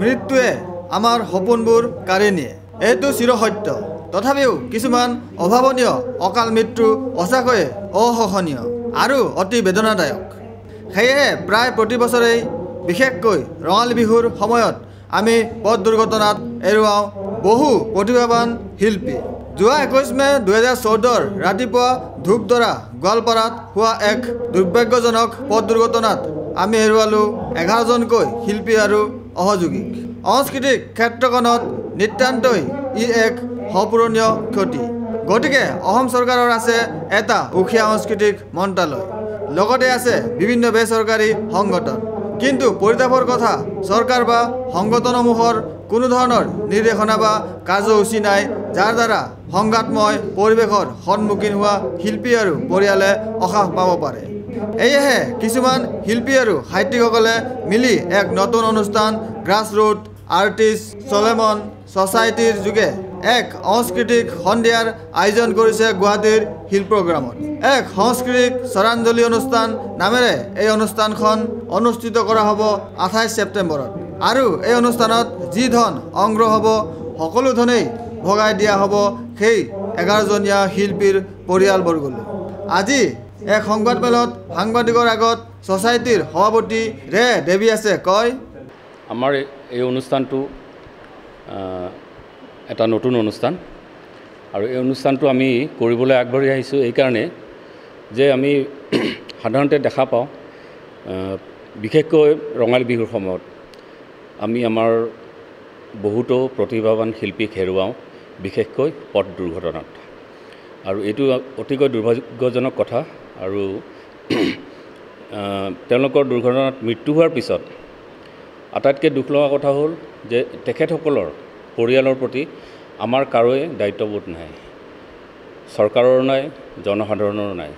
মৃত্যুৱে আমাৰ সপোনবোৰ কাঢ়ি নিয়ে এইটো চিৰসত্য তথাপিও কিছুমান অভাৱনীয় অকাল মৃত্যু সঁচাকৈয়ে অসহনীয় আৰু অতি বেদনাদায়ক সেয়েহে প্ৰায় প্ৰতি বছৰেই বিশেষকৈ ৰঙালী বিহুৰ সময়ত আমি পথ দুৰ্ঘটনাত এৰুৱাওঁ বহু প্ৰতিভাৱান শিল্পী যোৱা 21 মে 2014 ৰাতিপুৱা ধূপদৰা গোৱালপাৰাত হোৱা এক দুৰ্ভাগ্যজনক পথ দুৰ্ঘটনাত আমি এৰুৱালোঁ 11জনকৈ শিল্পী আৰু সহযোগীক সাংস্কৃতিক ক্ষেত্ৰখনত নিতান্তই এক অপূৰণীয় ক্ষতি গতিকে অসম চৰকাৰৰ আছে এটা উখিয়া সাংস্কৃতিক মন্ত্ৰালয় লগতে আছে বিভিন্ন বেচৰকাৰী সংগঠন কিন্তু পৰিতাপৰ কথা চৰকাৰ বা সংগঠনসমূহৰ কোনো ধৰণৰ নিৰ্দেশনা বা কাৰ্যসূচী নাই যাৰ দ্বাৰা সংঘাতময় পৰিৱেশৰ সন্মুখীন হোৱা শিল্পী আৰু পৰিয়ালে সকাহ পাব পাৰে এয়েহে কিছুমান শিল্পী আৰু সাহিত্যিকসকলে মিলি এক নতুন অনুষ্ঠান গ্ৰাছৰুট আৰ্টিষ্ট চলেমন ছ'চাইটিৰ যোগে এক সাংস্কৃতিক সন্ধিয়াৰ আয়োজন কৰিছে গুৱাহাটীৰ শিল্পগ্ৰামত এক সাংস্কৃতিক শ্ৰদ্ধাঞ্জলি অনুষ্ঠান নামেৰে এই অনুষ্ঠানখন অনুষ্ঠিত কৰা হ'ব 28 ছেপ্টেম্বৰত আৰু এই অনুষ্ঠানত যি ধন সংগ্ৰহ হ'ব সকলো ধনেই ভগাই দিয়া হ'ব সেই 11জনীয়া শিল্পীৰ পৰিয়ালবৰ্গলৈ আজি এক সংবাদমেলত সাংবাদিকৰ আগত ছ'চাইটিৰ সভাপতি ৰে দেৱীয়াছে কয় আমাৰ এই অনুষ্ঠানটো এটা নতুন অনুষ্ঠান আৰু এই অনুষ্ঠানটো আমি কৰিবলৈ আগবাঢ়ি আহিছোঁ এই কাৰণে যে আমি সাধাৰণতে দেখা পাওঁ বিশেষকৈ ৰঙালী বিহুৰ সময়ত আমি আমাৰ বহুতো প্ৰতিভাৱান শিল্পীক হেৰুৱাওঁ বিশেষকৈ পথ দুৰ্ঘটনাত আৰু এইটো অতিকৈ দুৰ্ভাগ্যজনক কথা আৰু তেওঁলোকৰ দুৰ্ঘটনাত মৃত্যু হোৱাৰ পিছত আটাইতকৈ দুখ লগা কথা হ'ল যে তেখেতসকলৰ পৰিয়ালৰ প্ৰতি আমাৰ কাৰোৱে দায়িত্ববোধ নাই চৰকাৰৰ নাই জনসাধাৰণৰ নাই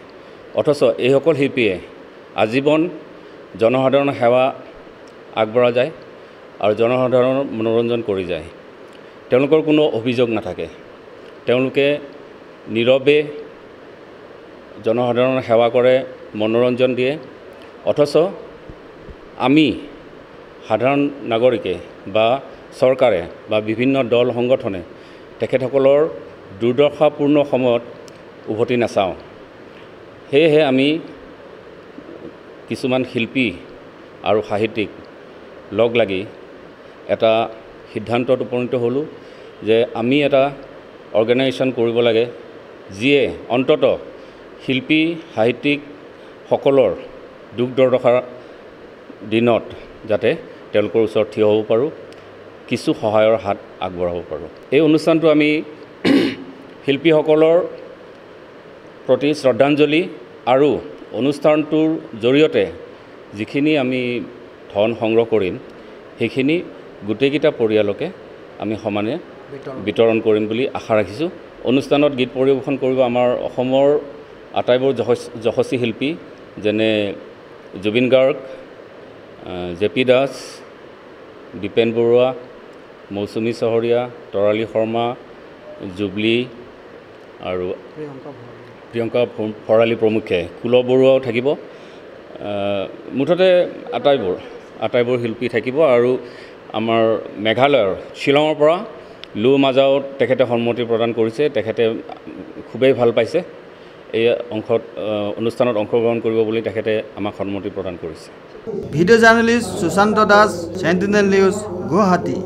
অথচ এইসকল শিল্পীয়ে আজীৱন জনসাধাৰণৰ সেৱা আগবঢ়া যায় আৰু জনসাধাৰণৰ মনোৰঞ্জন কৰি যায় তেওঁলোকৰ কোনো অভিযোগ নাথাকে তেওঁলোকে নীৰৱে জনসাধাৰণৰ সেৱা কৰে মনোৰঞ্জন দিয়ে অথচ আমি সাধাৰণ নাগৰিকে বা চৰকাৰে বা বিভিন্ন দল সংগঠনে তেখেতসকলৰ দুৰ্দশাপূৰ্ণ সময়ত উভতি নাচাওঁ সেয়েহে আমি কিছুমান শিল্পী আৰু সাহিত্যিক লগ লাগি এটা সিদ্ধান্তত উপনীত হ'লোঁ যে আমি এটা অৰ্গেনাইজেশ্যন কৰিব লাগে যিয়ে অন্তত শিল্পী সাহিত্যিকসকলৰ দুখ দুৰ্দশাৰ দিনত যাতে তেওঁলোকৰ ওচৰত থিয় হ'ব পাৰোঁ কিছু সহায়ৰ হাত আগবঢ়াব পাৰোঁ এই অনুষ্ঠানটো আমি শিল্পীসকলৰ প্ৰতি শ্ৰদ্ধাঞ্জলি আৰু অনুষ্ঠানটোৰ জৰিয়তে যিখিনি আমি ধন সংগ্ৰহ কৰিম সেইখিনি গোটেইকেইটা পৰিয়ালকে আমি সমানে বিতৰণ কৰিম বুলি আশা ৰাখিছোঁ অনুষ্ঠানত গীত পৰিৱেশন কৰিব আমাৰ অসমৰ আটাইবোৰ যশস্বী শিল্পী যেনে জুবিন গাৰ্গ জেপি দাস দীপেন বৰুৱা মৌচুমী চহৰীয়া তৰালী শৰ্মা জুবলি আৰু প্ৰিয়ংকা ভৰালী প্ৰমুখ্যে কুল বৰুৱাও থাকিব মুঠতে আটাইবোৰ শিল্পী থাকিব আৰু আমাৰ মেঘালয়ৰ শ্বিলঙৰ পৰা লু মাজাও তেখেতে সন্মতি প্ৰদান কৰিছে তেখেতে খুবেই ভাল পাইছে এই অনুষ্ঠানত অংশগ্ৰহণ কৰিব বুলি তেখেতে আমাক সন্মতি প্ৰদান কৰিছে video' journalist Sushanta Das Sentinel news Guwahati